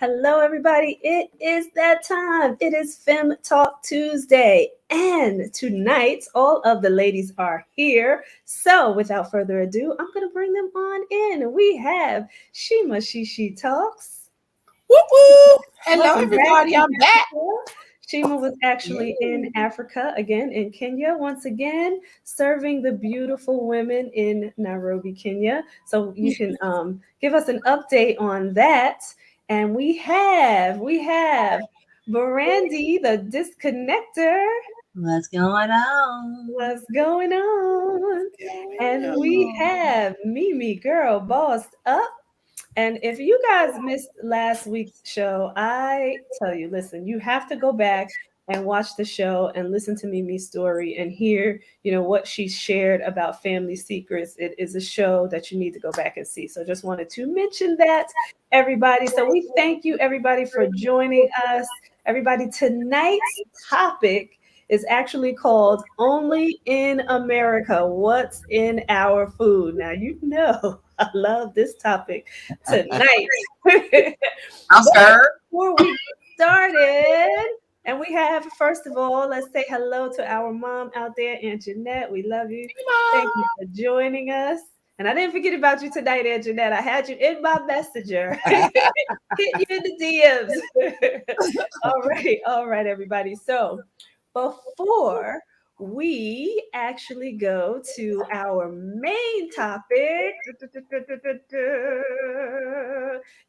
Hello, everybody. It is that time. It is FEM Talk Tuesday. And tonight, all of the ladies are here. So, without further ado, I'm going to bring them on in. We have Shima She Talks. Woo woo! Hello, Welcome back everybody. from I'm back. Africa. Shima was actually in Yay. Africa, again in Kenya, once again, serving the beautiful women in Nairobi, Kenya. So you can give us an update on that. And we have Brandy, the disconnector. What's going on? What's going on? And we have Mimi, girl, bossed up. And if you guys missed last week's show, I tell you, listen, you have to go back and watch the show and listen to Mimi's story and hear, what she shared about family secrets. It is a show that you need to go back and see. So just wanted to mention that, everybody. So we thank you, everybody, for joining us. Everybody, tonight's topic is actually called Only in America. What's in our food? Now, I love this topic tonight. I'm scared. Before we get started, and we have, first of all, let's say hello to our mom out there, Aunt Jeanette. We love you. Thank you for joining us. And I didn't forget about you tonight, Aunt Jeanette. I had you in my messenger. Hit you in the DMs. All right, everybody. So before we actually go to our main topic,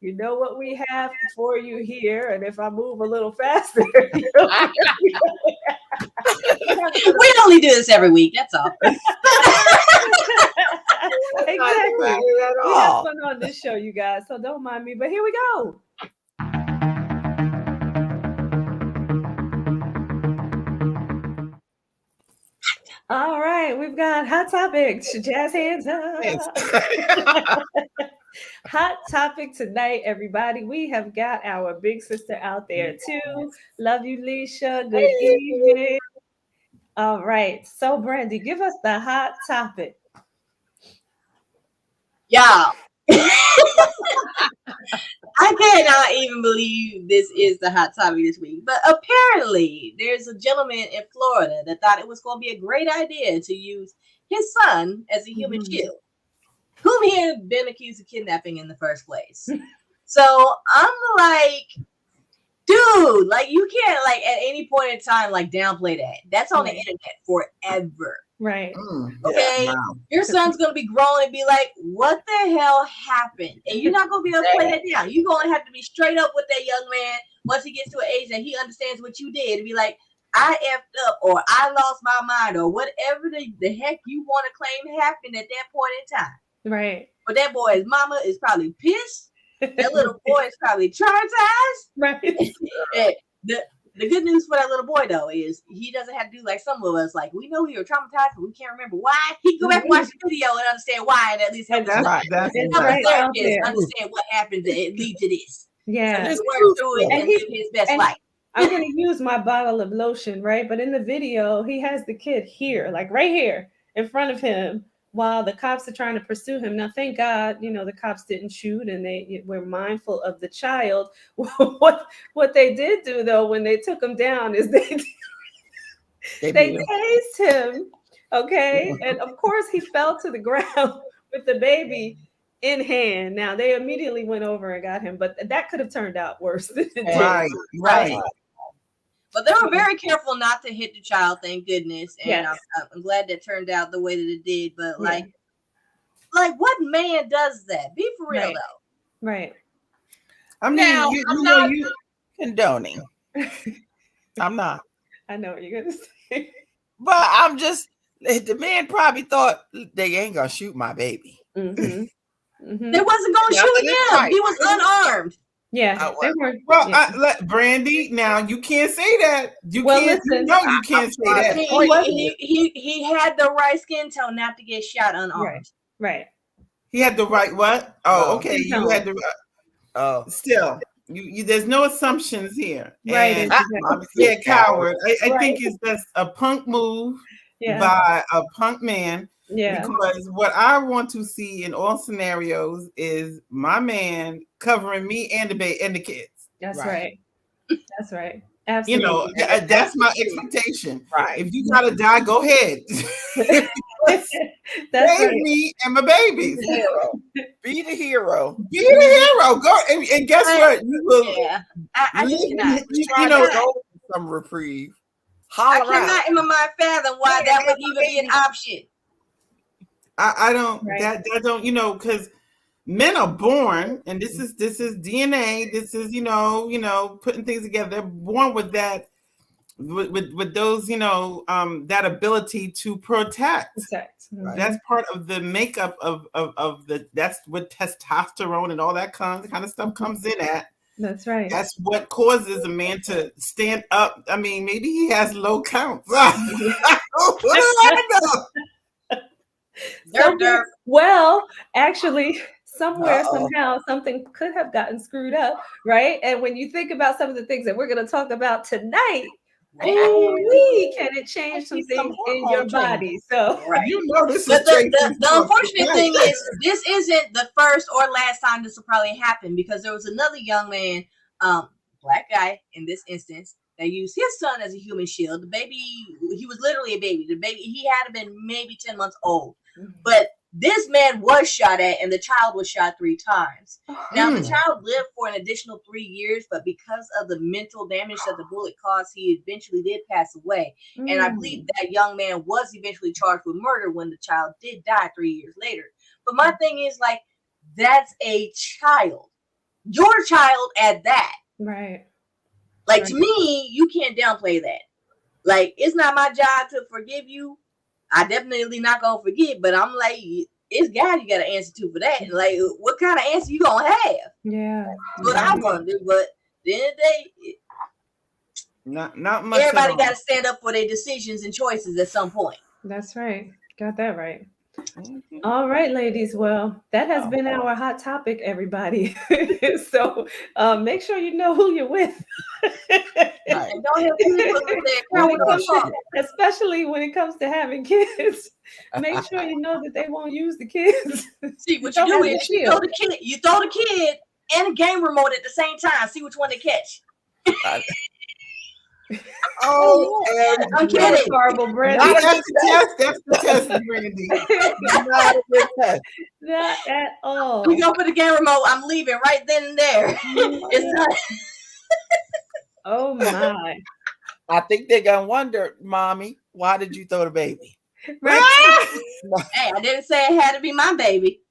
you know what we have for you here. And if I move a little faster, We only do this every week. That's all. Exactly. We have fun on this show, you guys. So don't mind me. But here we go. All right, we've got hot topics. Jazz hands up. Hot topic tonight, everybody. We have got our big sister out there too. Love you, Leisha. Good evening. All right. So, Brandy, give us the hot topic. Y'all. I cannot even believe this is the hot topic this week. But apparently, there's a gentleman in Florida that thought it was going to be a great idea to use his son as a human shield, whom he had been accused of kidnapping in the first place. So I'm like, dude, like you can't like at any point in time like downplay that. That's on the internet forever. Right. Okay. Yeah, wow. Your son's gonna be grown and be like, what the hell happened? And you're not gonna be able to play that down. You're gonna have to be straight up with that young man once he gets to an age that he understands what you did and be like, I effed up or I lost my mind or whatever the heck you want to claim happened at that point in time. Right. But that boy's mama is probably pissed. That little boy is probably traumatized. Right. The good news for that little boy, though, is he doesn't have to do like some of us. Like, we know we were traumatized, but we can't remember why. He can go back and watch the video and understand why, and at least help understand what happened to lead to this. Yeah. So just work through it and live his best life. I'm going to use my bottle of lotion, right? But in the video, he has the kid here, like right here in front of him, while the cops are trying to pursue him. Now, thank God, the cops didn't shoot and they were mindful of the child. What they did do, though, when they took him down is they tased him, okay? And, of course, he fell to the ground with the baby in hand. Now, they immediately went over and got him, but that could have turned out worse than it did. Right. But they were very careful not to hit the child, thank goodness. And I'm glad that turned out the way that it did. But like what man does that? Be for real though. Right. I mean, now, you condoning. I'm not. I know what you're gonna say. But I'm just the man probably thought they ain't gonna shoot my baby. They wasn't gonna shoot him. He was unarmed. Yeah, Brandy. Now you can't say that. You can't say that. He had the right skin tone not to get shot unarmed. Right. He had the right what? Oh, okay. You had the right. Oh, still, you. There's no assumptions here. Right. Coward. I think it's just a punk move by a punk man. Yeah. Because what I want to see in all scenarios is my man covering me and the kids. That's right. That's right. Absolutely. You know, that's my expectation. Right. If you gotta die, go ahead. That's Save right. me and my babies. Be the hero. Be the hero. Be the hero. Go and guess what? You will. Yeah, I just cannot. You know, go for some reprieve. I Holler out. cannot in my mind fathom why that would even be an option. I don't. Right. That don't. You know, because men are born, and this is DNA. This is putting things together. They're born with that, with those that ability to protect. Right. That's part of the makeup of the. That's what testosterone and all that kind of stuff comes in at. That's right. That's what causes a man to stand up. I mean, maybe he has low counts. What do I know? Well, actually, somewhere, somehow, something could have gotten screwed up, right? And when you think about some of the things that we're going to talk about tonight, can it change some things in your body? So, you know, this but is the unfortunate thing is, this isn't the first or last time this will probably happen, because there was another young man, black guy in this instance, that used his son as a human shield. The baby, he was literally a baby. The baby, he had been maybe 10 months old. But this man was shot at, and the child was shot 3 times. Now, the child lived for an additional 3 years, but because of the mental damage that the bullet caused, he eventually did pass away. And I believe that young man was eventually charged with murder when the child did die 3 years later. But my thing is, like, that's a child. Your child at that. Right. Like, to me, you can't downplay that. Like, it's not my job to forgive you. I definitely not gonna forget, but I'm like, it's God you got to answer to for that. Like, what kind of answer you gonna have? Yeah. That's what I wonder. But at the end of the day, not much. Everybody got to stand up for their decisions and choices at some point. That's right. Got that right. All right, ladies. Well, that has been our hot topic, everybody. So make sure you know who you're with. Especially when it comes to having kids. Make sure you know that they won't use the kids. See, what you do is you throw the kid and a game remote at the same time. See which one they catch. I'm kidding. Horrible, Brandy. That's the test, Brandy. Not a good test. Not at all. We go for the game remote. I'm leaving right then and there. It's not. Oh my. I think they're gonna wonder, Mommy, why did you throw the baby? Right. Hey, I didn't say it had to be my baby.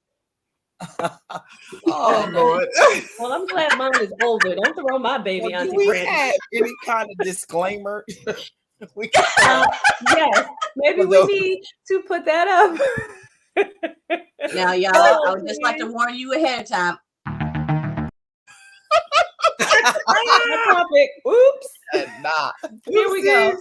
Oh Lord. Well, I'm glad mine is older. Don't throw my baby on Do we Brandy. have any kind of disclaimer? Yes, maybe we need to put that up. Now, y'all, I would just like to warn you ahead of time. Topic. Oops. Here we go.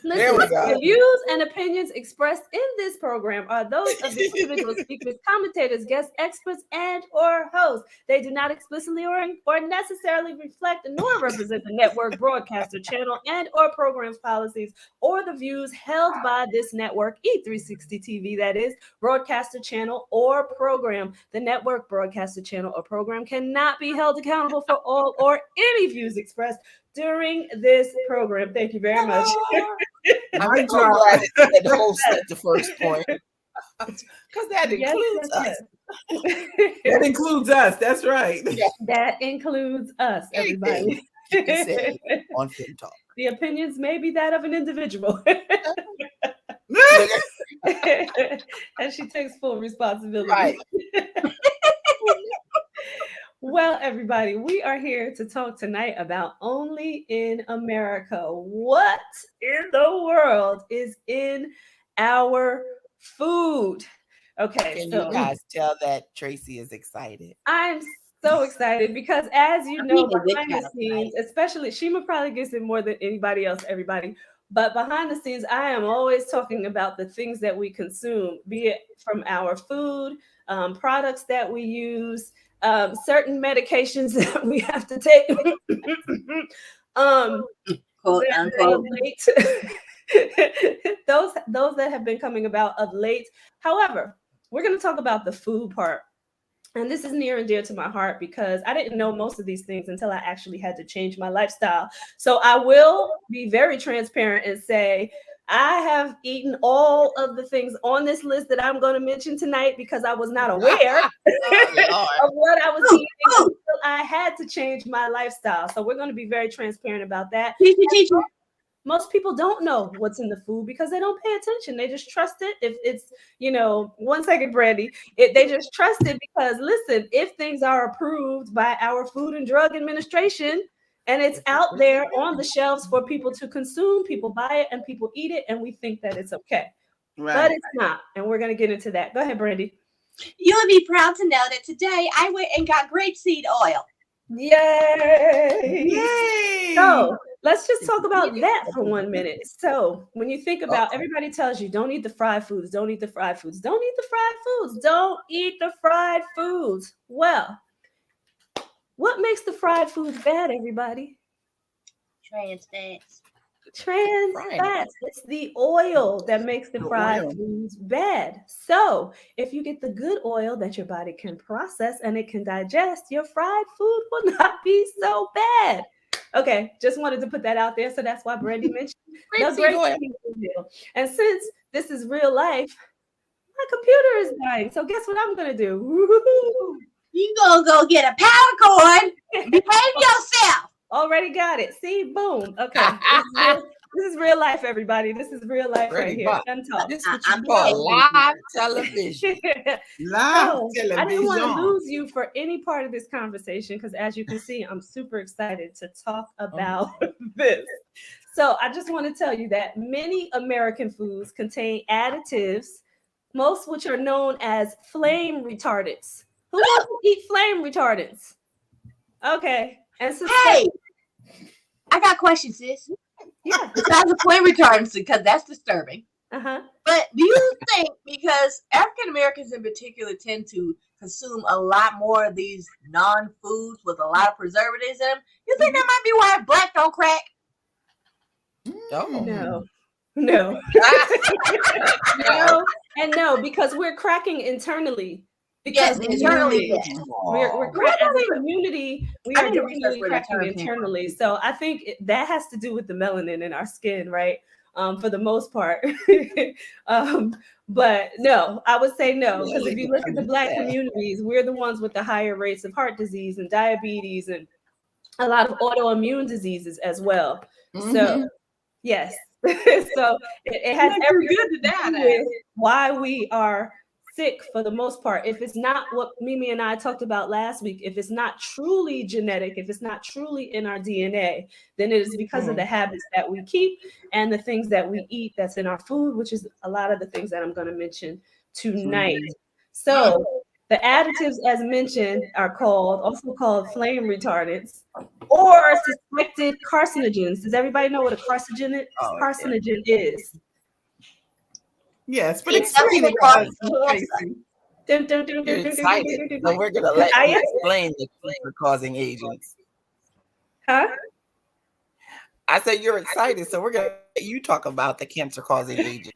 Listen, the views and opinions expressed in this program are those of the individual speakers, commentators, guests, experts, and or hosts. They do not explicitly or necessarily reflect nor represent the network, broadcaster, channel, and or programs policies or the views held by this network, E360 TV, that is, broadcaster, channel, or program. The network, broadcaster, channel, or program cannot be held accountable for all or any views expressed during this program. Thank you very much. I'm so glad that the host said the first point. Because that includes us. That includes us. That's right. Yeah. That includes us, everybody. You can say on FEM Talk. The opinions may be that of an individual. And she takes full responsibility. Right. Well, everybody, we are here to talk tonight about Only in America. What in the world is in our food? Okay. Can you guys tell that Tracy is excited? I'm so excited because, as you know, behind the scenes, especially Shima probably gets it more than anybody else, everybody. But behind the scenes, I am always talking about the things that we consume, be it from our food, products that we use, certain medications that we have to take. Quote, unquote. Those that have been coming about of late. However, we're going to talk about the food part And this is near and dear to my heart because I didn't know most of these things until I actually had to change my lifestyle. So I will be very transparent and say I have eaten all of the things on this list that I'm going to mention tonight because I was not aware of what I was eating until I had to change my lifestyle. So we're going to be very transparent about that. Teacher. Most people don't know what's in the food because they don't pay attention. They just trust it. If it's, 1 second, Brandy, they just trust it because listen, if things are approved by our Food and Drug Administration and it's out there on the shelves for people to consume, people buy it and people eat it and we think that it's okay. Right. But it's not. And we're going to get into that. Go ahead, Brandy. You would be proud to know that today I went and got grapeseed oil. Yay! Yay! So let's just talk about that for 1 minute. So when you think about, everybody tells you, don't eat the fried foods, don't eat the fried foods, don't eat the fried foods, don't eat the fried foods. Well, what makes the fried foods bad, everybody? Trans fats. Trans fats. It's the oil that makes the fried foods bad. So if you get the good oil that your body can process and it can digest, your fried food will not be so bad. Okay, just wanted to put that out there. So that's why Brandy mentioned the grapeseed oil. And since this is real life, my computer is dying. So guess what I'm gonna do? Woo-hoo. You gonna go get a power cord. Behave yourself. Already got it. See, boom. Okay. This is real life, everybody. This is real life right here. FEM Talk. This is what you call live television. Television. I didn't want to lose you for any part of this conversation because, as you can see, I'm super excited to talk about this. So I just want to tell you that many American foods contain additives, most which are known as flame retardants. Who wants to eat flame retardants? Okay. And hey, I got questions, sis. Yeah. Besides the flame retardants, because that's disturbing. Uh-huh. But do you think, because African Americans in particular tend to consume a lot more of these non-foods with a lot of preservatives in them, you think that might be why black don't crack? No. No, no, because we're cracking internally. Because internally, we're cracking as a community. We are definitely cracking internally. So I think that has to do with the melanin in our skin, right? For the most part. But no, I would say no, because if you look at the Black communities, we're the ones with the higher rates of heart disease and diabetes and a lot of autoimmune diseases as well. So yes, so it has everything to do with why we are sick for the most part. If it's not what Mimi and I talked about last week, if it's not truly genetic, if it's not truly in our DNA, then it is because of the habits that we keep and the things that we eat that's in our food, which is a lot of the things that I'm going to mention tonight. So the additives, as mentioned, are also called flame retardants or suspected carcinogens. Does everybody know what a carcinogen is? Yes, but explain it. You're excited, so we're gonna let you explain the cancer-causing agents. Huh? I said you're excited, so we're gonna let you talk about the cancer-causing agents.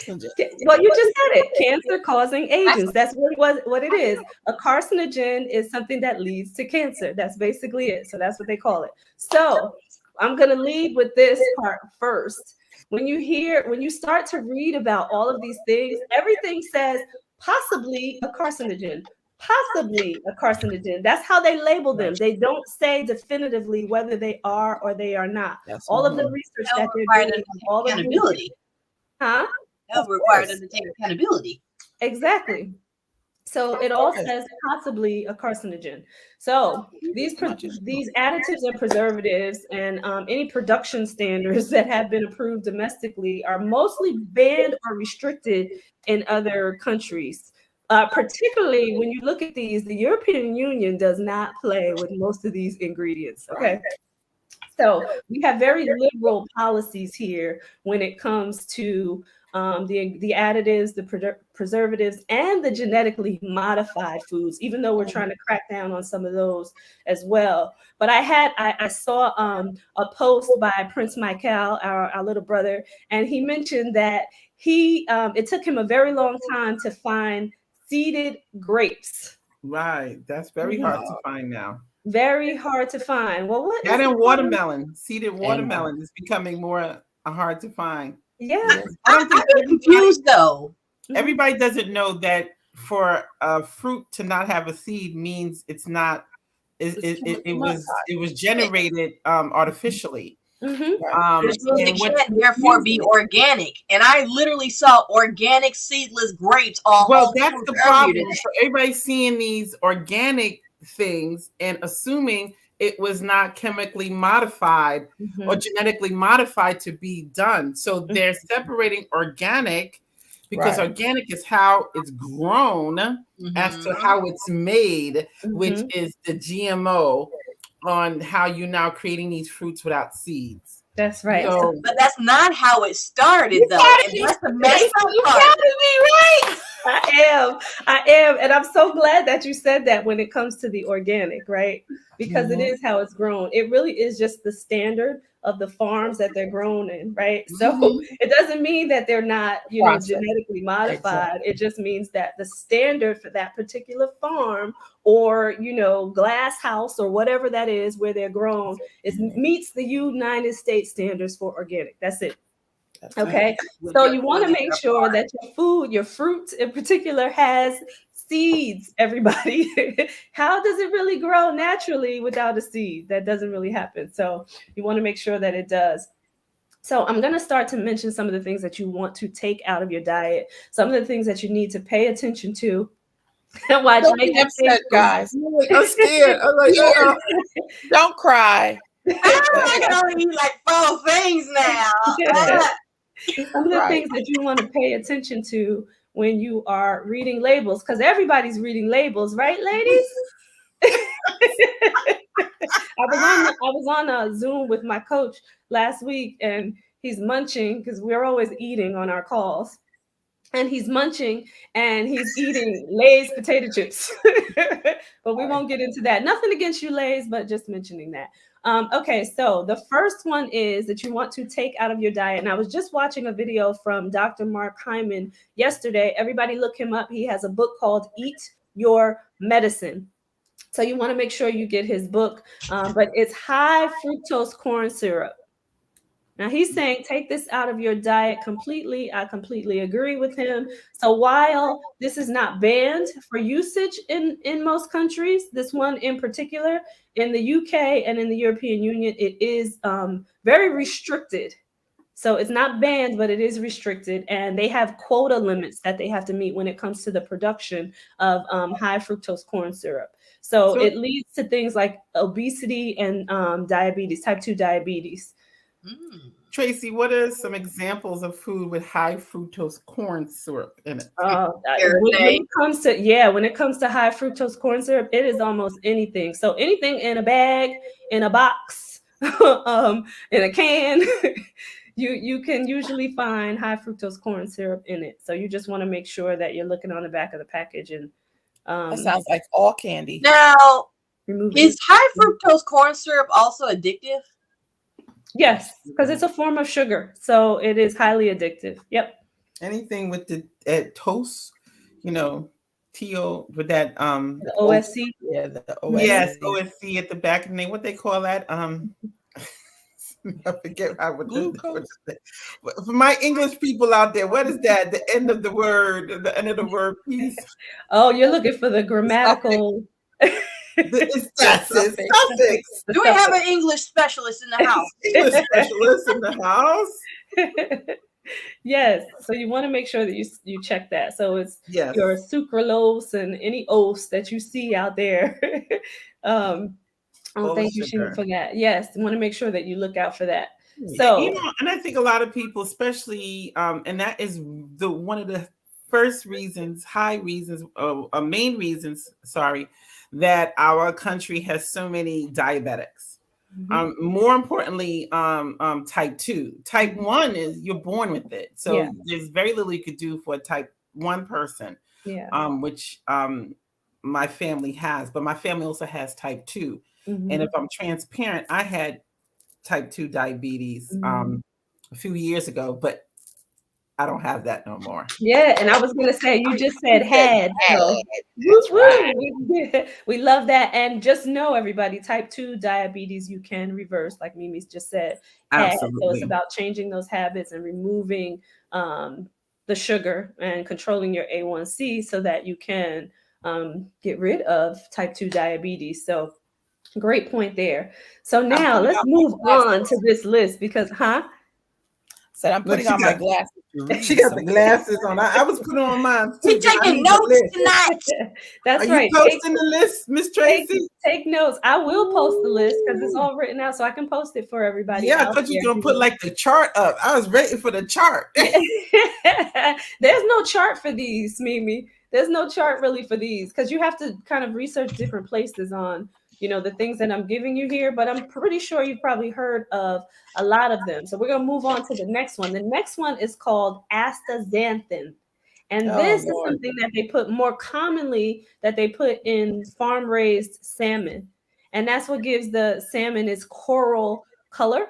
Well, you just said it. Cancer-causing agents. That's what it is. A carcinogen is something that leads to cancer. That's basically it. So that's what they call it. So I'm gonna lead with this part first. When you start to read about all of these things, everything says possibly a carcinogen, possibly a carcinogen. That's how they label them. They don't say definitively whether they are or they are not. All of the research that they're doing, all the accountability. Huh? That requires them to take accountability. Exactly. So it all says possibly a carcinogen. So these additives and preservatives and any production standards that have been approved domestically are mostly banned or restricted in other countries. Particularly when you look at these, the European Union does not play with most of these ingredients. Okay. So we have very liberal policies here when it comes to the additives, the preservatives, and the genetically modified foods, even though we're trying to crack down on some of those as well. But I saw a post by Prince Michael, our little brother, and he mentioned that it took him a very long time to find seeded grapes. Right. That's very hard to find now. Very hard to find. Well, what is That the and common? watermelon, seeded watermelon is becoming more hard to find. Yeah. I don't think I've been confused though. everybody doesn't know that for a fruit to not have a seed means it's not. It was generated artificially. Which means And it what can't therefore be organic. And I literally saw organic seedless grapes on well, Whole that's Foods the earlier problem. today. So everybody's seeing these organic things and assuming it was not chemically modified or genetically modified to be done. So they're separating organic because organic is how it's grown as to how it's made, which is the GMO on how you're now creating these fruits without seeds. That's right. So, But that's not how it started, though. And that's the messed up part. right. I am. And I'm so glad that you said that when it comes to the organic, right? Because it is how it's grown. It really is just the standard of the farms that they're grown in, right? So it doesn't mean that they're not, genetically modified. It just means that the standard for that particular farm or, glass house or whatever that is where they're grown meets the United States standards for organic. That's it. Okay, so you want to make sure that your food, your fruit in particular, has seeds. Everybody, how does it really grow naturally without a seed? That doesn't really happen. So you want to make sure that it does. So I'm going to start to mention some of the things that you want to take out of your diet, some of the things that you need to pay attention to. And watch, don't be upset, guys. I'm scared. I'm like, don't cry. I can only eat like 4 things now. Some of the things that you want to pay attention to when you are reading labels, because everybody's reading labels, right, ladies? I was on a Zoom with my coach last week, and he's munching because we're always eating on our calls. And he's munching and he's eating Lay's potato chips. But we won't get into that. Nothing against you, Lay's, but just mentioning that. Okay, so the first one is that you want to take out of your diet. And I was just watching a video from Dr. Mark Hyman yesterday. Everybody look him up. He has a book called Eat Your Medicine. So you want to make sure you get his book, but it's high fructose corn syrup. Now he's saying take this out of your diet completely. I completely agree with him. So while this is not banned for usage in most countries, this one in particular, in the UK and in the European Union, it is very restricted. So it's not banned, but it is restricted. And they have quota limits that they have to meet when it comes to the production of high fructose corn syrup. So it leads to things like obesity and diabetes, type 2 diabetes. Tracy, what are some examples of food with high fructose corn syrup in it? When it comes to high fructose corn syrup, it is almost anything. So anything in a bag, in a box, in a can, you can usually find high fructose corn syrup in it. So you just want to make sure that you're looking on the back of the package and that sounds like all candy. Now, is high fructose corn syrup also addictive? Yes, because it's a form of sugar, so it is highly addictive. Yep. Anything with the toast, TO with that the OSC. The OSC. Yes, OSC at the back of the name. What they call that? I forget how glucose. For my English people out there, what is that? The end of the word piece. Oh, you're looking for the grammatical. It's suffix. Do we have an English specialist in the house? English specialist in the house. Yes. So you want to make sure that you check that. So it's your sucralose and any oats that you see out there. Thank you, Sheena, for that. Yes, you want to make sure that you look out for that. So, and I think a lot of people, especially, and that is one of the first reasons, main reasons, that our country has so many diabetics. More importantly, type 2. Type 1 is you're born with it. So there's very little you could do for a type 1 person, which my family has. But my family also has type 2. And if I'm transparent, I had type 2 diabetes a few years ago, but I don't have that no more. Yeah, and I was gonna say, you just said had, so That's right. we love that. And just know, everybody, type 2 diabetes you can reverse, like Mimi's just said, had. So it's Absolutely. about changing those habits and removing the sugar and controlling your A1C so that you can get rid of type 2 diabetes. So great point there. So I'm now putting let's on my move on to glasses. this list because, Said I'm Look, putting on my glasses to she read got the some of this. glasses on. I was putting on mine too We because I taking need the notes list. tonight. Are That's you right. posting the list, Miss Take, Tracy? take notes. I will post the list because it's Ooh. all written out, so I can post it for everybody Yeah, I out thought you there. were gonna put like the chart up. I was waiting for the chart. There's no chart for these, Mimi. There's no chart really for these because you have to kind of research different places on, the things that I'm giving you here. But I'm pretty sure you've probably heard of a lot of them. So we're gonna move on to the next one. The next one is called astaxanthin. And Oh this is Lord. something that they put more commonly that they put in farm raised salmon. And that's what gives the salmon its coral color.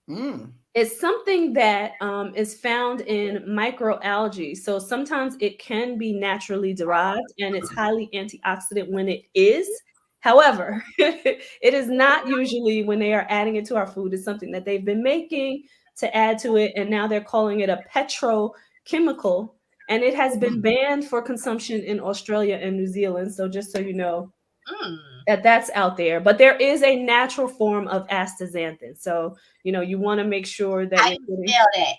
Mm. It's something that is found in microalgae. So sometimes it can be naturally derived and it's highly antioxidant when it is. However, it is not usually when they are adding it to our food. It's something that they've been making to add to it. And now they're calling it a petrochemical. And it has been banned for consumption in Australia and New Zealand. So just so you know, Mm. that's out there. But there is a natural form of astaxanthin. So, you want to make sure that How you're you putting spell that?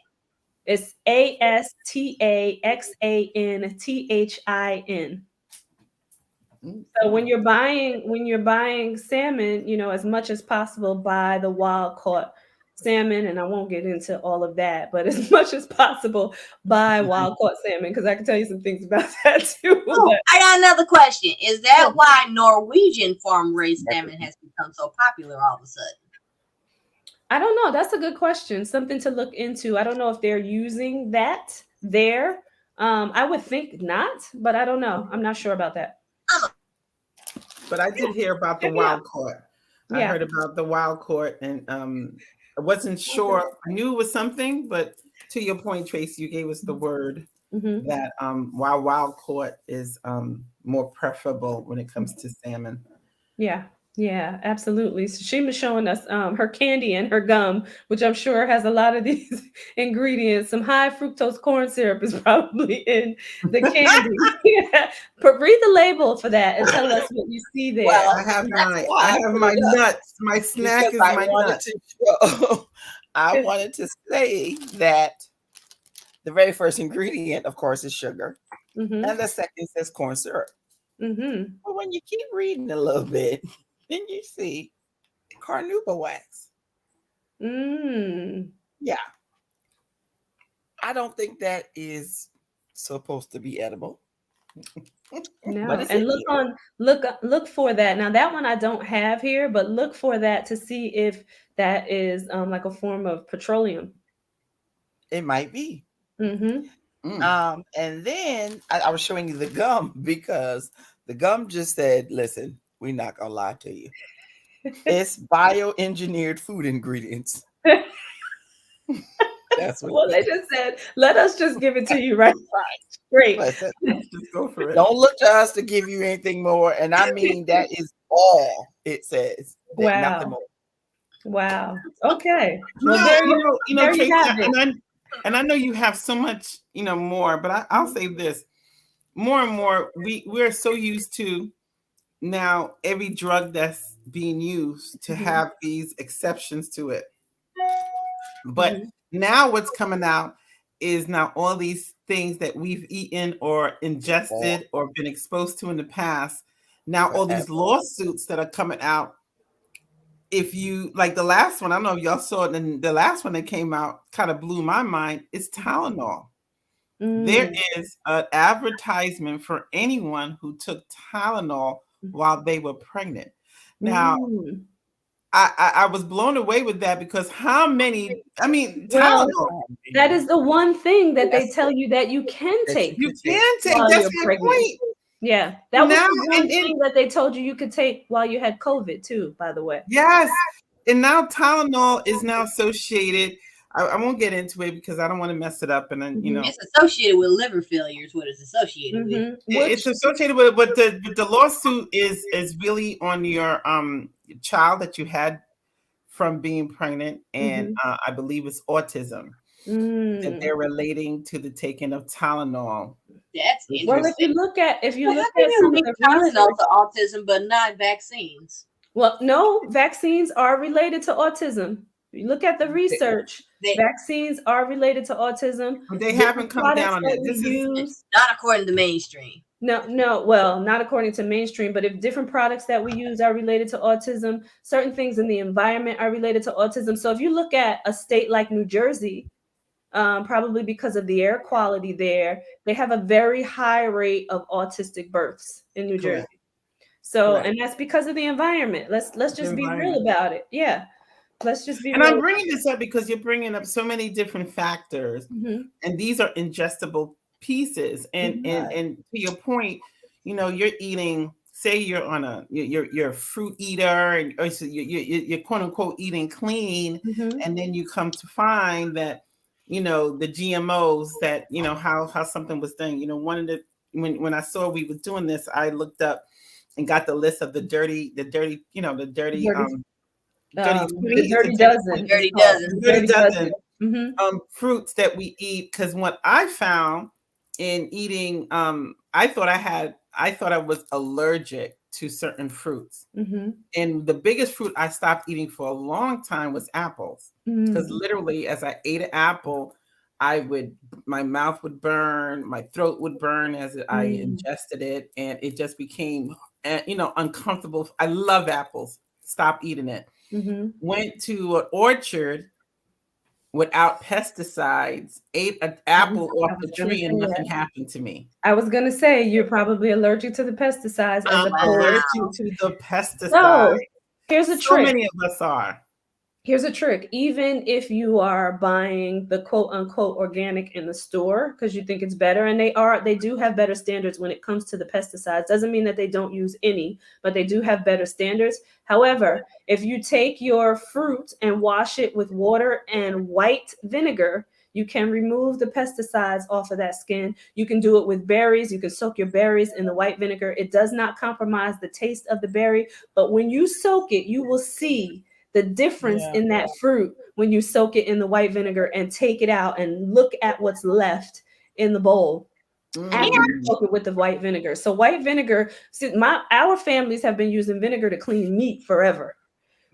it's astaxanthin. So when you're buying salmon, as much as possible, buy the wild caught salmon. And I won't get into all of that, but as much as possible, buy wild caught salmon because I can tell you some things about that too. Oh, But I got another question. Is that yeah. why Norwegian farm raised salmon has become so popular all of a sudden? I don't know. That's a good question. Something to look into. I don't know if they're using that there. I would think not, but I don't know. I'm not sure about that. But I did hear about the Check me out. wild court. I Yeah. heard about the wild court, and I wasn't sure. I knew it was something, but to your point, Tracy, you gave us the word Mm-hmm. that while wild caught is more preferable when it comes to salmon. Yeah. Yeah, absolutely. So she was showing us her candy and her gum, which I'm sure has a lot of these ingredients. Some high fructose corn syrup is probably in the candy. Yeah. But read the label for that and tell us what you see there. Well, I have that's my why I put my it up nuts. My snack because is I my wanted nuts. to show. I wanted to say that the very first ingredient, of course, is sugar, Mm-hmm. and the second says corn syrup. Mm-hmm. But when you keep reading a little bit, then you see carnauba wax. Mm. Yeah, I don't think that is supposed to be edible, but No, it's in and here. look for that. Now that one I don't have here, but look for that to see if that is like a form of petroleum. It might be. Mm-hmm. Mm. And then I was showing you the gum because the gum just said, "Listen, we're not gonna lie to you. It's bioengineered food ingredients." That's what Well, it they says. just said, let us just give it to you right. Great. Listen, Just go for it. don't look to us to give you anything more. And I mean, that is all it says. That nothing Wow. more. Wow. Okay. Well, No, there you Tracy, have it. and I know you have so much, more, but I'll say this: more and more, we're so used to now every drug that's being used to Mm-hmm. have these exceptions to it. But Mm-hmm. now what's coming out is now all these things that we've eaten or For, ingested or been exposed to in the past. Now all these forever. lawsuits that are coming out. If you like the last one, I don't know if y'all saw it, and the last one that came out kind of blew my mind. It's Tylenol. There Mm. is an advertisement for anyone who took Tylenol while they were pregnant. Now, Mm. I was blown away with that because how many? I mean, Well, Tylenol. that is the one thing that they That's tell you that you can that you take You could take. can take. while That's you're my pregnant. point. Yeah, that was Now the one and then thing that they told you could take while you had COVID too, by the way. yes, and now Tylenol is now associated I won't get into it because I don't want to mess it up. And then, Mhm. It's associated with liver failure. Is what it's associated with. Which it's associated with, but the lawsuit is really on your child that you had from being pregnant, and mhm. I believe it's autism that Mm. they're relating to the taking of Tylenol. That's Which Well, is interesting. if you Well, look how can at you some of link the Tylenol research, to autism but not vaccines? well, no, vaccines are related to autism. You look at the they, research, They vaccines are related to autism. but they haven't Different come down products on that that. we This is use. not according to mainstream. No, no, well, not according to mainstream, but if different products that we use are related to autism, certain things in the environment are related to autism. So if you look at a state like New Jersey, probably because of the air quality there, they have a very high rate of autistic births in New correct. Jersey. So, Correct. and that's because of the environment. Let's The just be real environment. about it. Yeah, let's just be And real I'm about bringing this up because you're bringing up so many different factors, it. and these are ingestible pieces. And Hmm. and Right. and to your point, you're eating. Say you're on you're a fruit eater, and or so you're quote unquote eating clean, Hmm. and then you come to find that the GMOs that how something was done. One of the when I saw we was doing this, I looked up and got the list of the dirty Dirty, the ingredients and Dirty to your The Dozen point, is dirty called dozen. the the dirty Dirty dozen Dozen. Hmm. fruits that we eat. Because what I found in eating, I thought I was allergic to certain fruits, Hmm. and the biggest fruit I stopped eating for a long time was apples. Because Mm. literally, as I ate an apple, I would my mouth would burn, my throat would burn as I Mm. ingested it, and it just became uncomfortable. I love apples. Stopped eating it. Hmm. Went to an orchard without pesticides, ate an apple off I the was gonna tree, and say nothing that. happened to me. I was gonna say you're probably allergic to the pesticides as I'm opposed allergic Wow. to the pesticide. so here's a So trick. many of us are. Here's a trick. Even if you are buying the quote unquote organic in the store because you think it's better, and they do have better standards when it comes to the pesticides. Doesn't mean that they don't use any, but they do have better standards. However, if you take your fruit and wash it with water and white vinegar, you can remove the pesticides off of that skin. You can do it with berries. You can soak your berries in the white vinegar. It does not compromise the taste of the berry, but when you soak it, you will see the difference Yeah. in that fruit when you soak it in the white vinegar and take it out and look at what's left in the bowl after you Mm. soak it with the white vinegar. So white vinegar, see, our families have been using vinegar to clean meat forever.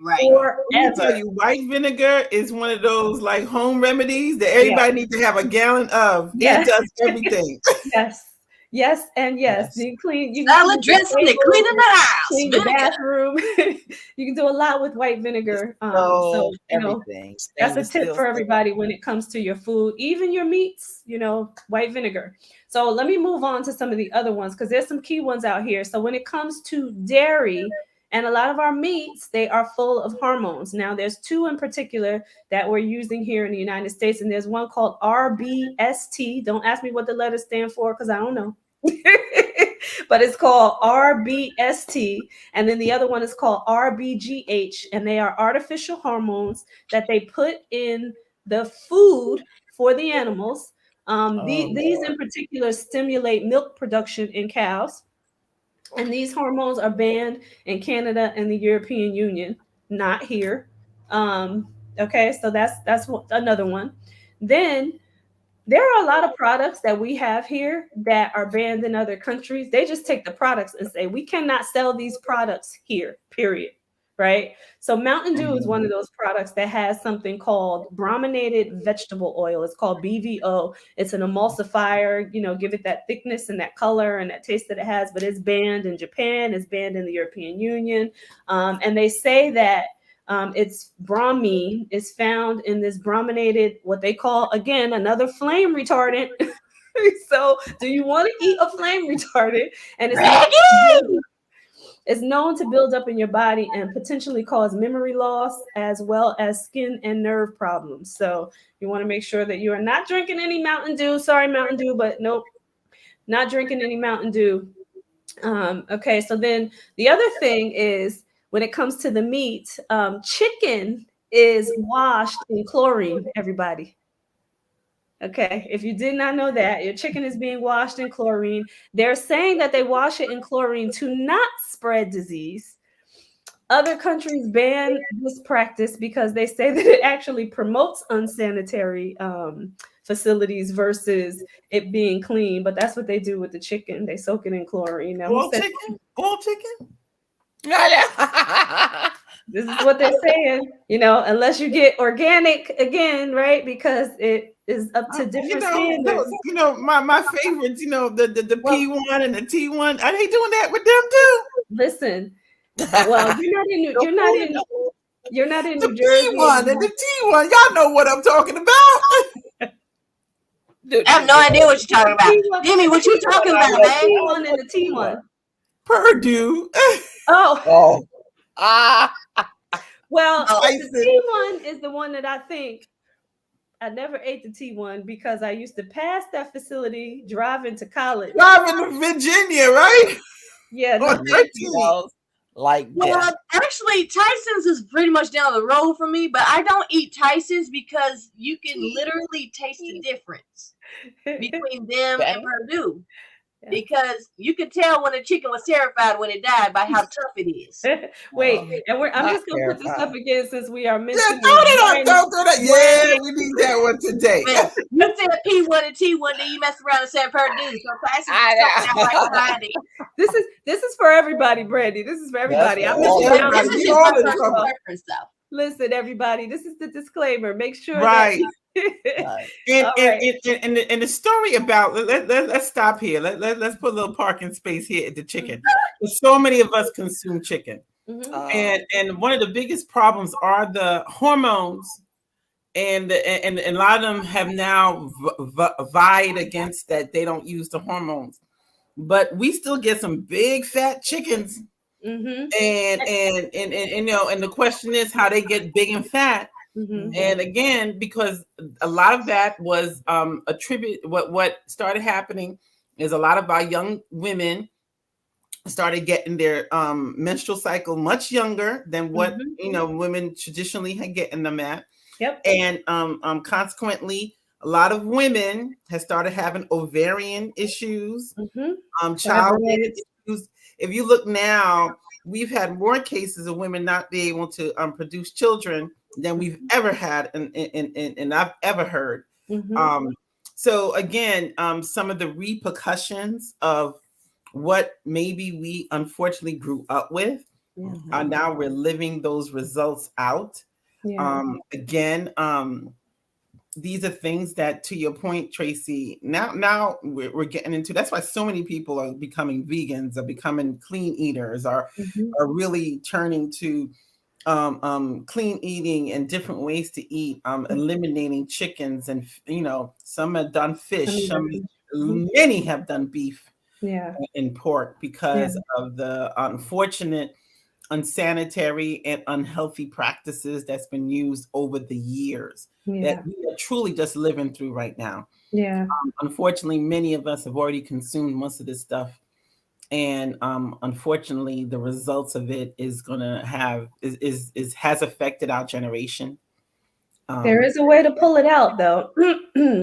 Right. Let me tell Forever. you, white vinegar is one of those like home remedies that Yeah. everybody needs to have a gallon of. It Yes. does everything. Yes. Yes. And yes. Yes. You can Salad clean your dressing and table, cleaning the house. clean your Vinegar. bathroom. You can do a lot with white The vinegar. So, stove, you know, everything. that's a Stainless tip steel for stove. everybody when it comes to your food, even your meats, white vinegar. So let me move on to some of the other ones because there's some key ones out here. So when it comes to dairy and a lot of our meats, they are full of hormones. Now, there's two in particular that we're using here in the United States, and there's one called RBST. Don't ask me what the letters stand for because I don't know. But it's called RBST. And then the other one is called RBGH. And they are artificial hormones that they put in the food for the animals. Oh These Lord. in particular stimulate milk production in cows. And these hormones are banned in Canada and the European Union, not here. Okay, so that's another one. Then there are a lot of products that we have here that are banned in other countries. They just take the products and say, we cannot sell these products here, period. Right. So Mountain Dew is Mhm. one of those products that has something called brominated vegetable oil. It's called BVO. It's an emulsifier, give it that thickness and that color and that taste that it has, but it's banned in Japan, it's banned in the European Union. And they say that its bromine is found in this brominated, what they call, again, another flame retardant. So, do you want to eat a flame retardant? And Ready? it's known to build up in your body and potentially cause memory loss as well as skin and nerve problems. So, you want to make sure that you are not drinking any Mountain Dew. Sorry, Mountain Dew, but nope, not drinking any Mountain Dew. Okay, so then the other thing is when it comes to the meat, chicken is washed in chlorine, everybody. Okay, if you did not know that, your chicken is being washed in chlorine. They're saying that they wash it in chlorine to not spread disease. Other countries ban this practice because they say that it actually promotes unsanitary facilities versus it being clean. But that's what they do with the chicken. They soak it in chlorine. Now, who All said chicken? All chicken? this is what they're saying? Unless you get organic again, right? Because it is up to different standards. My favorites, the Well, P1 and the T1. Are they doing that with them too? listen. Well, you're not in The New Jersey P1 and anymore. the T1. Y'all know what I'm talking about. I have no idea what you're talking about. T1, Jimmy, what you talking about, the man? T1 and the T1. Purdue. Oh, Oh. Ah. well, Oh. the T1 is the one that I think I never ate the T1 because I used to pass that facility driving to college. Driving to Virginia, right? Yeah, no, On 13. Like Well, death. actually, Tyson's is pretty much down the road from me, but I don't eat Tyson's because you can literally taste the difference between them Okay. and Purdue. Yeah. Because you could tell when a chicken was terrified when it died by how tough it is. Wait, and I'm Not just gonna put this terrified. up again since we are Yeah, mentioning throw that up. brand- Throw that. Yeah, we need that one today. Man, you said P1 and T1, then you mess around and said Purdue. So Tyson's is I something know. out like behind it. This is for everybody, Brandy. This is for everybody. I'm for just all of now. us. This is We just all my in personal trouble. preference, though. Listen, everybody. This is the disclaimer. Make sure Right. that. Right. And, All and, right. and the story about let's stop here. Let's put a little parking space here at the chicken. So many of us consume chicken, Mhm. and one of the biggest problems are the hormones, and a lot of them have now vied against that. They don't use the hormones, but we still get some big fat chickens, Mhm. and the question is how they get big and fat. Mhm. And again, because a lot of that was what started happening is a lot of our young women started getting their menstrual cycle much younger than what women traditionally had getting them at. Yep. And consequently, a lot of women have started having ovarian issues, childbearing issues. If you look now, we've had more cases of women not being able to produce children than we've ever had, and I've ever heard. So again, some of the repercussions of what maybe we unfortunately grew up with are now we're living those results out. Yeah. Again, these are things that, to your point, Tracy, now we're getting into. That's why so many people are becoming vegans, are becoming clean eaters, are really turning to clean eating and different ways to eat, eliminating chickens, and some have done fish, many have done beef and pork because of the unfortunate unsanitary and unhealthy practices that's been used over the years that we are truly just living through right now. Yeah. Unfortunately, many of us have already consumed most of this stuff. And unfortunately, the results of it is gonna have has affected our generation. There is a way to pull it out, though.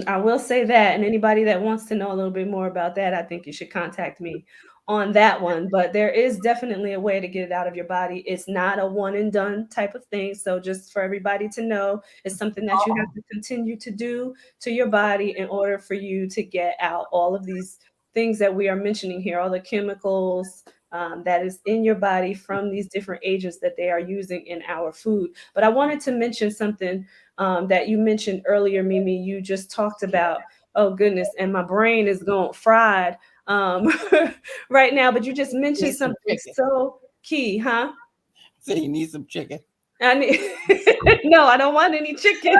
I will say that. And anybody that wants to know a little bit more about that, I think you should contact me on that one. But there is definitely a way to get it out of your body. It's not a one and done type of thing. So just for everybody to know, it's something that you have to continue to do to your body in order for you to get out all of these things that we are mentioning here, all the chemicals that is in your body from these different agents that they are using in our food. But I wanted to mention something that you mentioned earlier, Mimi. You just talked about, oh goodness, and my brain is going fried right now. But you just mentioned something so key, huh? So you need some chicken. I need no, I don't want any chicken.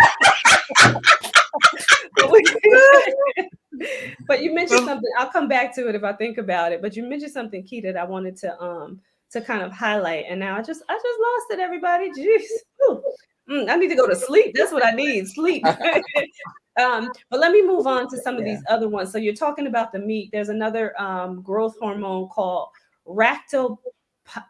But you mentioned something. I'll come back to it if I think about it. But you mentioned something key that I wanted to kind of highlight, and now I just lost it, everybody. Jeez. I need to go to sleep. That's what I need, sleep. But let me move on to some of these other ones. So you're talking about the meat. There's another growth hormone called ractopamine.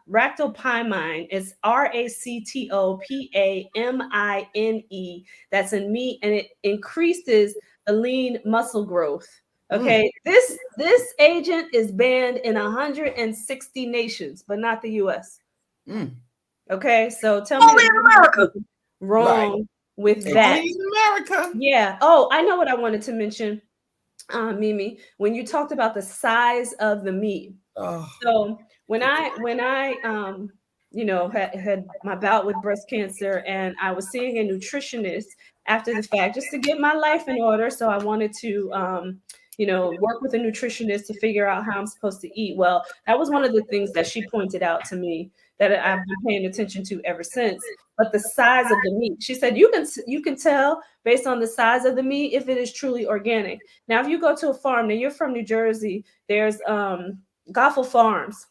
ractopamine. It's ractopamine. That's in meat, and it increases the lean muscle growth. Okay, this agent is banned in 160 nations, but not the U.S. Okay, so tell me Only in America. wrong Right. with that. Only in America. Yeah. Oh, I know what I wanted to mention, Mimi, when you talked about the size of the meat. Oh, So when I had my bout with breast cancer, and I was seeing a nutritionist after the fact just to get my life in order. So I wanted to work with a nutritionist to figure out how I'm supposed to eat. Well, that was one of the things that she pointed out to me that I've been paying attention to ever since. But the size of the meat, she said, you can tell based on the size of the meat if it is truly organic. Now, if you go to a farm, now you're from New Jersey, there's Goffle Farms.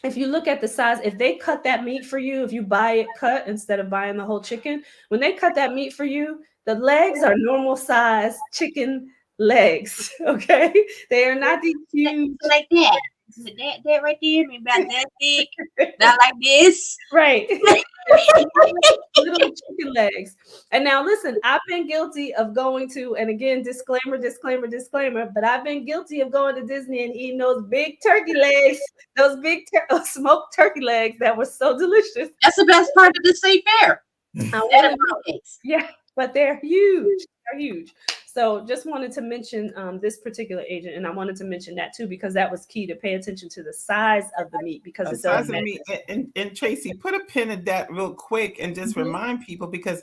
If you look at the size, if they cut that meat for you, if you buy it cut instead of buying the whole chicken, when they cut that meat for you, the legs are normal size chicken legs. Okay, they are not these huge. Like that. That right there, maybe about that big, not like this. Right. Little chicken legs. And now listen, I've been guilty of going to, and again, disclaimer, but I've been guilty of going to Disney and eating those big turkey legs, those big smoked turkey legs that were so delicious. That's the best part of the state fair. Yeah, but they're huge. They're huge. So just wanted to mention this particular agent, and I wanted to mention that too because that was key to pay attention to the size of the meat because The it does size of matter. meat. And Tracy, put a pin in that real quick and just remind people because,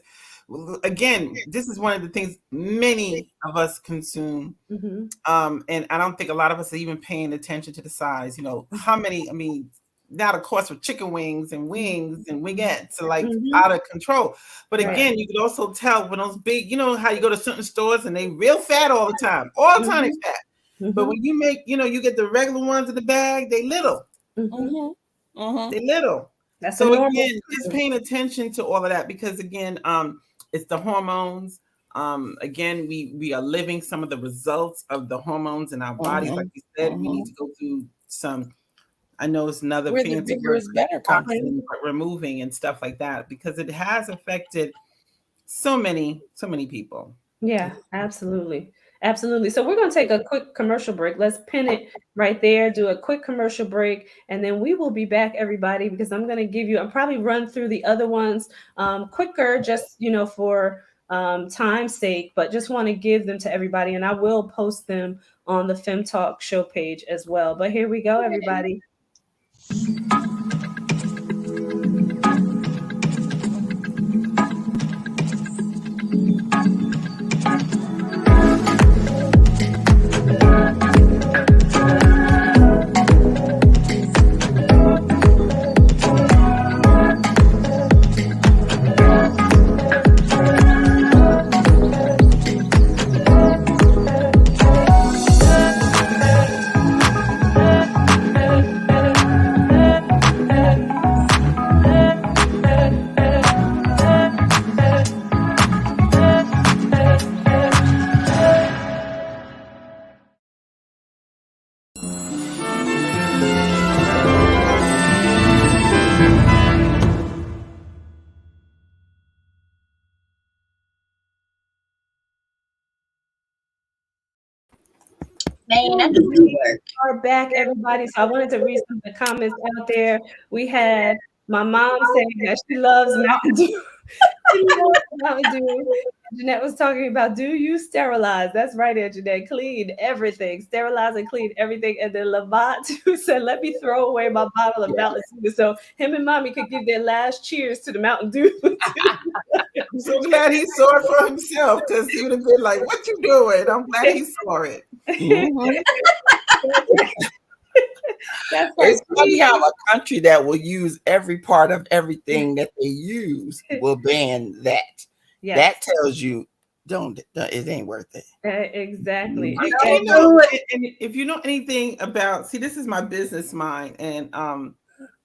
again, this is one of the things many of us consume. And I don't think a lot of us are even paying attention to the size. You know, how many, I mean, now the cost of chicken wings and wingettes are like out of control. But again, you can also tell when those big, you know how you go to certain stores and they real fat all the time, all the time they fat. But when you make, you get the regular ones in the bag, they little. They little. That's so normal. Again, just paying attention to all of that because again, it's the hormones. Again, we are living some of the results of the hormones in our bodies. Like you said, we need to go through some. I know it's another where the fancy bigger is better toxin removing and stuff like that because it has affected so many people. Yeah, absolutely. Absolutely. So we're going to take a quick commercial break. Let's pin it right there, do a quick commercial break, and then we will be back, everybody, because I'm going to give you, I'll probably run through the other ones quicker, just, for time's sake, but just want to give them to everybody, and I will post them on the FEM Talk show page as well. But here we go, everybody. Man, that doesn't work. Are back, everybody. So I wanted to read some of the comments out there. We had my mom saying that she loves Mountain Dew. She loves Mountain Dew. Jeanette was talking about, do you sterilize? That's right, Jeanette. Clean everything. Sterilize and clean everything. And then Lavat who said, let me throw away my bottle of Mountain Dew. So him and mommy could give their last cheers to the Mountain Dew. I'm so glad he saw it for himself because he would have been like, what you doing? I'm glad he saw it. It's funny how a country that will use every part of everything that they use will ban that. Yes. That tells you, it ain't worth it. Exactly. And if you know anything about, see, this is my business mind. And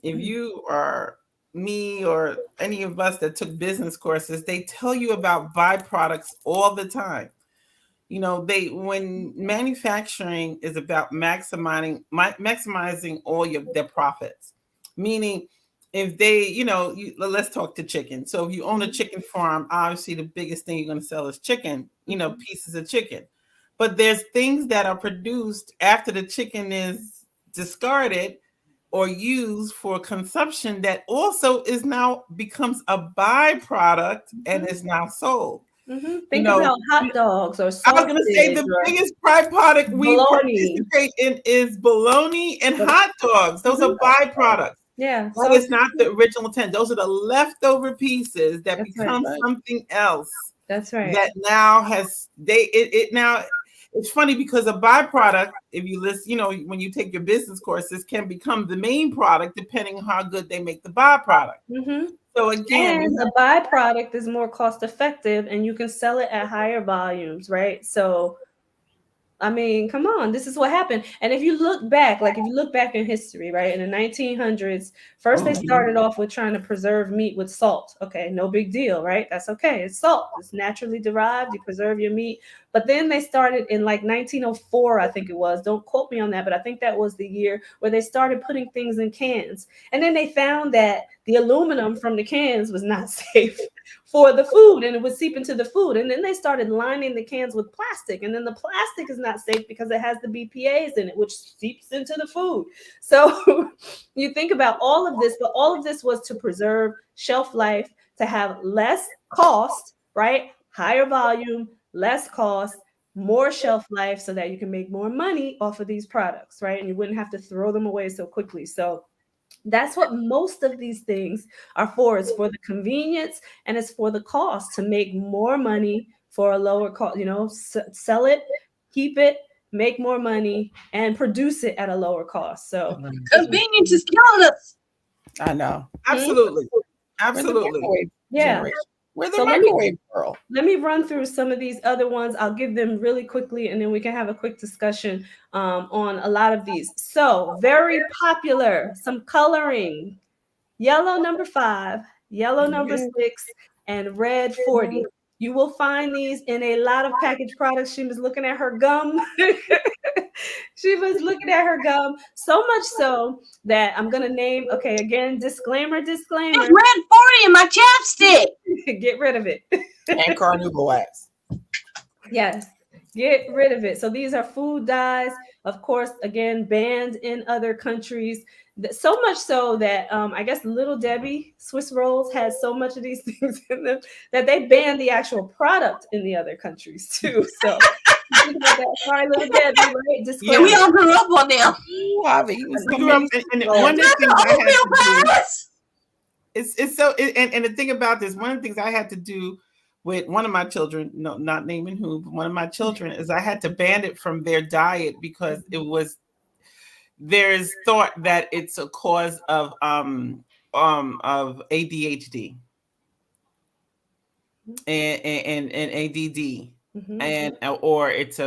if you are me or any of us that took business courses, they tell you about byproducts all the time. When manufacturing is about maximizing all their profits. Meaning, if they, let's talk to chicken. So if you own a chicken farm, obviously the biggest thing you're going to sell is chicken, pieces of chicken. But there's things that are produced after the chicken is discarded or used for consumption that also is now becomes a byproduct and is now sold. Think about hot dogs or I was going to say sausage the or biggest byproduct we bologna. participate in is bologna and hot dogs. Those are byproducts. Yeah, That is not the original intent. Those are the leftover pieces that That's right. become something else. That's right. That now has it now. It's funny because a byproduct, if you listen, when you take your business courses, can become the main product depending on how good they make the byproduct. So again, and the byproduct is more cost effective, and you can sell it at higher volumes, right? So I mean, come on, this is what happened. And if you look back, in history, right, in the 1900s, first they started off with trying to preserve meat with salt. Okay, no big deal, right? That's okay. It's salt. It's naturally derived. You preserve your meat. But then they started in like 1904, I think it was. Don't quote me on that, but I think that was the year where they started putting things in cans. And then they found that the aluminum from the cans was not safe for the food, and it would seep into the food. And then they started lining the cans with plastic, and then the plastic is not safe because it has the BPAs in it, which seeps into the food. So you think about all of this, but all of this was to preserve shelf life, to have less cost, right? Higher volume, less cost, more shelf life, so that you can make more money off of these products, right? And you wouldn't have to throw them away so quickly. So that's what most of these things are for. It's for the convenience, and it's for the cost, to make more money for a lower cost. Sell it, keep it, make more money, and produce it at a lower cost. So convenience is killing us. I know. Absolutely. Yeah. We're the microwave girl. Let me run through some of these other ones. I'll give them really quickly, and then we can have a quick discussion on a lot of these. So very popular, some coloring: yellow number 5, yellow number 6, and red 40. You will find these in a lot of packaged products. She was looking at her gum. She was looking at her gum, so much so that I'm going to name, okay, again, disclaimer. It's red 40 in my chapstick. Get rid of it. And carnauba wax. Yes, get rid of it. So these are food dyes, of course, again, banned in other countries. So much so that I guess Little Debbie Swiss rolls has so much of these things in them that they banned the actual product in the other countries too. So think about that. Sorry, Little Debbie, right? Yeah, we all grew up on them. We grew up, and one of the things I had to do, and the thing about this, one of the things I had to do with one of my children, no, not naming who, but one of my children, is I had to ban it from their diet because there's thought that it's a cause of ADHD and ADD, and or it's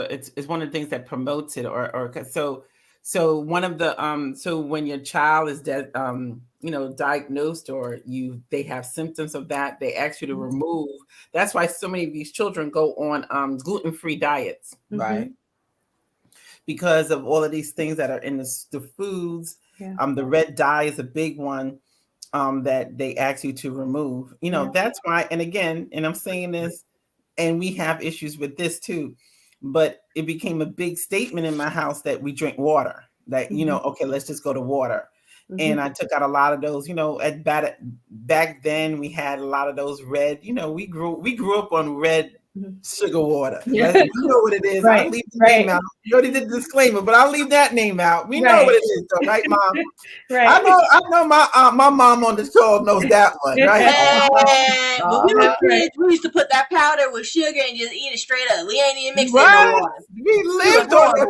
one of the things that promotes it, or so one of the so when your child is diagnosed, or they have symptoms of that, they ask you to remove. That's why so many of these children go on gluten-free diets, right? Because of all of these things that are in the foods. The red dye is a big one that they ask you to remove. That's why, and again, and I'm saying this, and we have issues with this too, but it became a big statement in my house that we drink water, that, okay, let's just go to water. And I took out a lot of those, back then we had a lot of those red, we grew up on red sugar water. You know what it is. Right, I'll leave the name out. You already did the disclaimer, but I'll leave that name out. We know what it is, though, right, Mom? Right. I know my mom on the show knows that one, right? When we were kids, we used to put that powder with sugar and just eat it straight up. We ain't even mixed it in no water. We lived on it.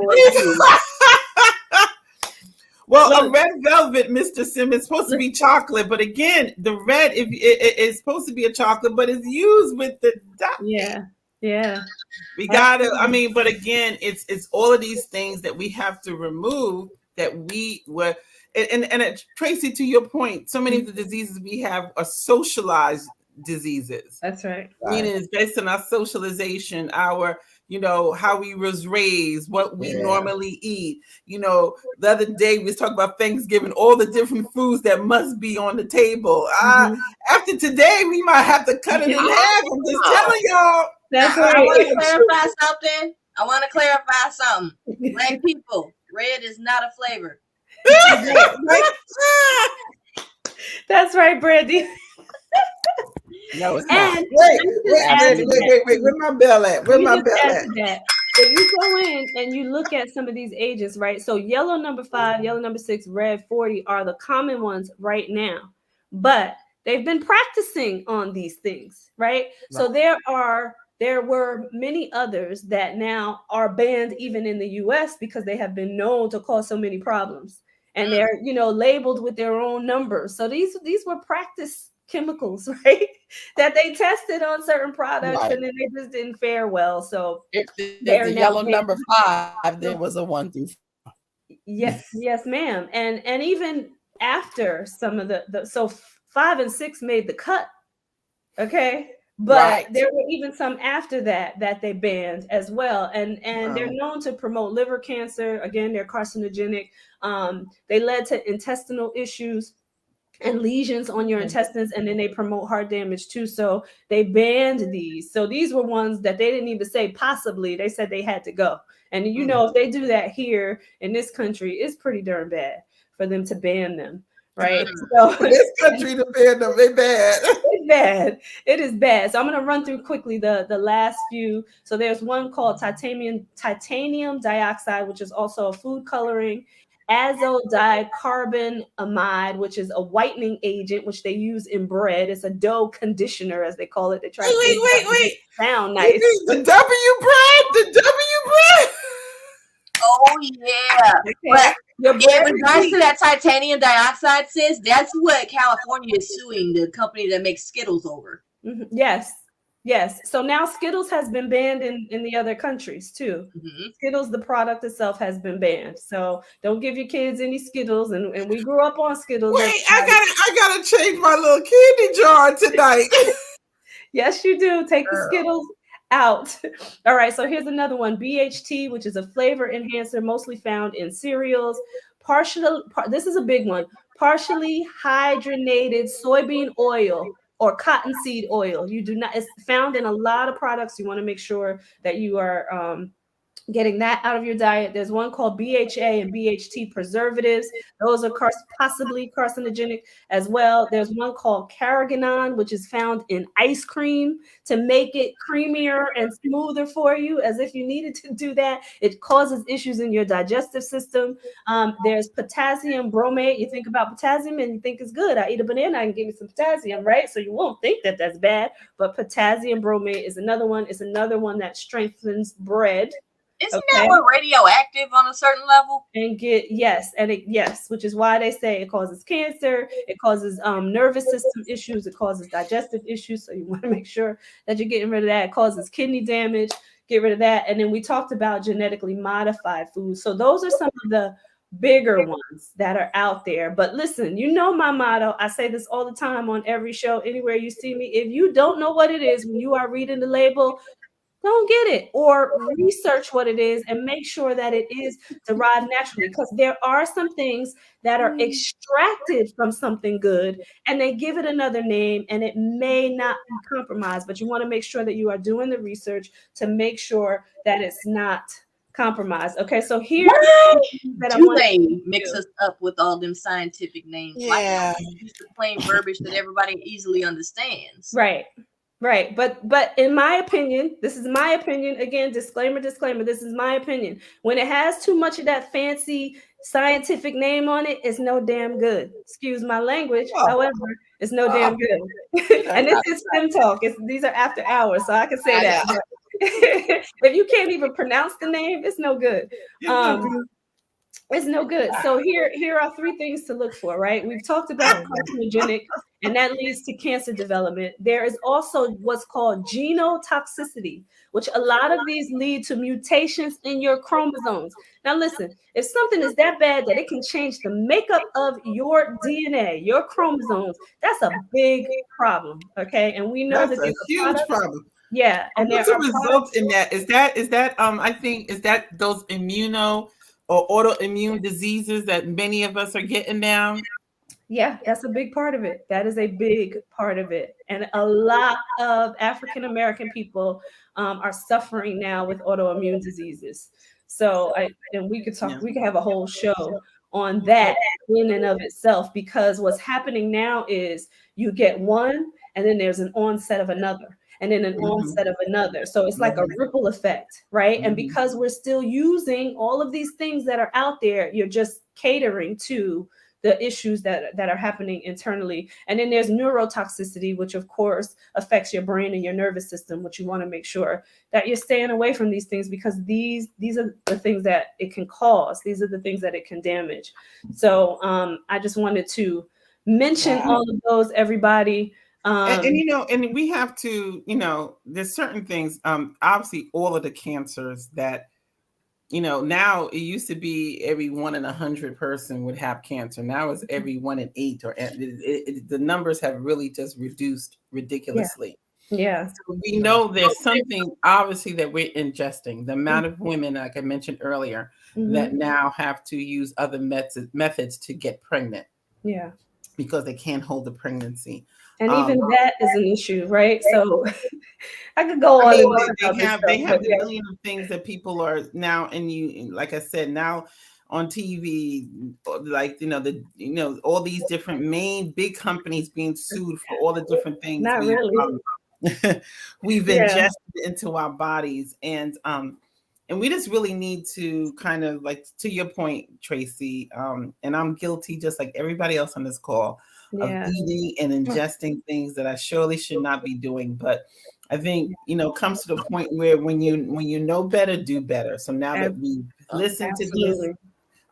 Well, a red velvet, Mr. Simmons, is supposed to be chocolate, but again, the red is supposed to be a chocolate, but it's used with the dye. Yeah. We gotta. I mean, but again, it's all of these things that we have to remove that we were. And Tracy, to your point, so many of the diseases we have are socialized diseases. That's right. Meaning it's based on our socialization, our how we was raised, what we Yeah. normally eat. The other day we was talking about Thanksgiving, all the different foods that must be on the table. Mhm. After today, we might have to cut it in half. I'm just telling y'all. That's I right. want to clarify something. I want to clarify something. Black people, red is not a flavor. That's right, Brandy. No, it's not. And Wait, let me just wait, add Brandy, to wait, that wait, wait. too. Where my bell at? Let Where me my just bell add at? to that. If you go in and you look at some of these agents, right? So yellow number 5, yellow number 6, red 40 are the common ones right now. But they've been practicing on these things, right? So there were many others that now are banned even in the US because they have been known to cause so many problems. And Mm. they're, labeled with their own numbers. So these were practice chemicals, right? That they tested on certain products Right. and then they just didn't fare well. So If there's a they're yellow now number banned. 5, there was So, a 1 through 4. yeah, yes, ma'am. And even after some of the 5 and 6 made the cut, okay? But Right. there were even some after that they banned as well. And they're Wow. known to promote liver cancer. Again, they're carcinogenic. They led to intestinal issues and lesions on your intestines, and then they promote heart damage too. So they banned these. So these were ones that they didn't even say possibly, they said they had to go. And if they do that here in this country, it's pretty darn bad for them to ban them, right? So For this country to ban them, they bad. it's bad. It is bad. So I'm going to run through quickly the last few. So there's one called titanium dioxide, which is also a food coloring. Azodicarbonamide, which is a whitening agent, which they use in bread. It's a dough conditioner, as they call it. They try Wait, to wait, change it wait, up and make wait. it sound You nice. mean the W bread? The W bread? Oh yeah, Okay. but Your in bread is regards sweet. to that titanium dioxide, sis, that's what California is suing the company that makes Skittles over. Yes. Yes. So now Skittles has been banned in the other countries too. Mm-hmm. Skittles, the product itself, has been banned. So don't give your kids any Skittles. And we grew up on Skittles. Wait, I gotta change my little candy jar tonight. Yes, you do. Take the Girl. Skittles out. All right. So here's another one: BHT, which is a flavor enhancer, mostly found in cereals. This is a big one. Partially hydrogenated soybean oil or cottonseed oil. You do not. It's found in a lot of products. You want to make sure that you are getting that out of your diet. There's one called BHA and BHT preservatives. Those are possibly carcinogenic as well. There's one called carrageenan, which is found in ice cream to make it creamier and smoother for you, as if you needed to do that. It causes issues in your digestive system. There's potassium bromate. You think about potassium and you think it's good. I eat a banana and give me some potassium, right? So you won't think that that's bad. But potassium bromate is another one. It's another one that strengthens bread. Isn't that Okay. what radioactive on a certain level? And yes, which is why they say it causes cancer, it causes nervous system issues, it causes digestive issues. So you want to make sure that you're getting rid of that. It causes kidney damage, get rid of that. And then we talked about genetically modified foods. So those are some of the bigger ones that are out there. But listen, my motto. I say this all the time on every show, anywhere you see me. If you don't know what it is when you are reading the label, don't get it, or research what it is and make sure that it is derived naturally, because there are some things that are extracted from something good and they give it another name and it may not be compromised, but you want to make sure that you are doing the research to make sure that it's not compromised. Okay, so here Why that I do want they to mix do. us up with all them scientific names? Why Yeah. can't we use the plain verbiage that everybody easily understands? Right. Right. But in my opinion, this is my opinion. Again, disclaimer, this is my opinion. When it has too much of that fancy scientific name on it, it's no damn good. Excuse my language. Oh, However, it's no oh, damn good. that's And this not, is FEM Talk. These are after hours, so I can say I that. know. But if you can't even pronounce the name, it's no good. It's no good. It's no good. So here are three things to look for, right? We've talked about carcinogenic, and that leads to cancer development. There is also what's called genotoxicity, which a lot of these lead to mutations in your chromosomes. Now, listen, if something is that bad that it can change the makeup of your DNA, your chromosomes, that's a big problem. Okay. And we know That's that a these are huge products. problem. Yeah, and there What's the are result products. in that? Is that I think is that those immuno or autoimmune diseases that many of us are getting now? Yeah, that's a big part of it. That is a big part of it. And a lot of African American people are suffering now with autoimmune diseases. So and we could talk, Yeah. we could have a whole show on that in and of itself, because what's happening now is you get one and then there's an onset of another and then an Mhm. onset of another. So it's like a Mhm. ripple effect, right? And Mhm. because we're still using all of these things that are out there, you're just catering to the issues that are happening internally. And then there's neurotoxicity, which of course affects your brain and your nervous system, which you want to make sure that you're staying away from these things, because these are the things that it can cause. These are the things that it can damage. So I just wanted to mention Wow. all of those, everybody. And and we have to, there's certain things, obviously all of the cancers that, now it used to be every 1 in 100 person would have cancer. Now it's every 1 in 8, or the numbers have really just reduced Yeah, ridiculously. yeah. So we know there's something obviously that we're ingesting. The amount of women, like I mentioned earlier, that Mm-hmm. now have to use other methods to get pregnant Yeah. because they can't hold the pregnancy. And Um, even that is an issue, right? So I could go I on mean, and on they about this have stuff, they but have the yeah, million of things that people are now, and like I said, now on TV, like all these different main big companies being sued for all the different things not really. we've Yeah, ingested into our bodies, and we just really need to kind of, like, to your point, Tracy, and I'm guilty just like everybody else on this call of yeah, eating and ingesting things that I surely should not be doing. But I think, comes to the point where when you know better, do better. So now that ab- we've listened to this,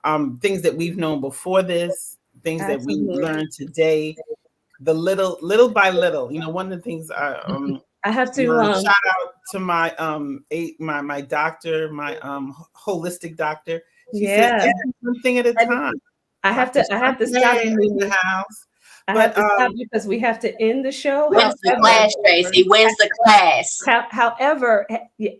absolutely, things that we've known before this, things that we absolutely. learned today, the little by little, one of the things I have to, shout out to my doctor, my holistic doctor. She says yeah, just do one thing at a and time. I Dr. have to stop Charmaine you, in the Mimi. house. I have But to stop you because we have to end the show. When's the However, class, Tracy? When's the class? However,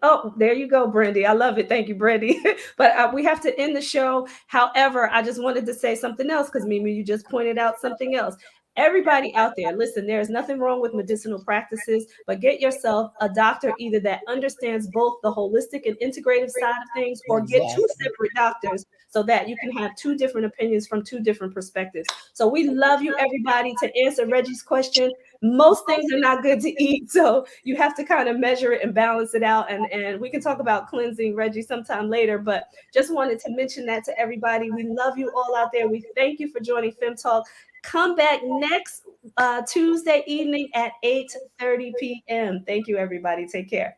oh, there you go, Brandy. I love it. Thank you, Brandy. But we have to end the show. However, I just wanted to say something else because Mimi, you just pointed out something else. Everybody out there, listen, there is nothing wrong with medicinal practices, but get yourself a doctor either that understands both the holistic and integrative side of things, or get two Exactly. separate doctors so that you can have two different opinions from two different perspectives. So we love you, everybody. To answer Reggie's question, most things are not good to eat, so you have to kind of measure it and balance it out, and we can talk about cleansing, Reggie, sometime later, but just wanted to mention that to everybody. We love you all out there. We thank you for joining FEM Talk. Come back next Tuesday evening at 8:30 p.m. Thank you, everybody. Take care.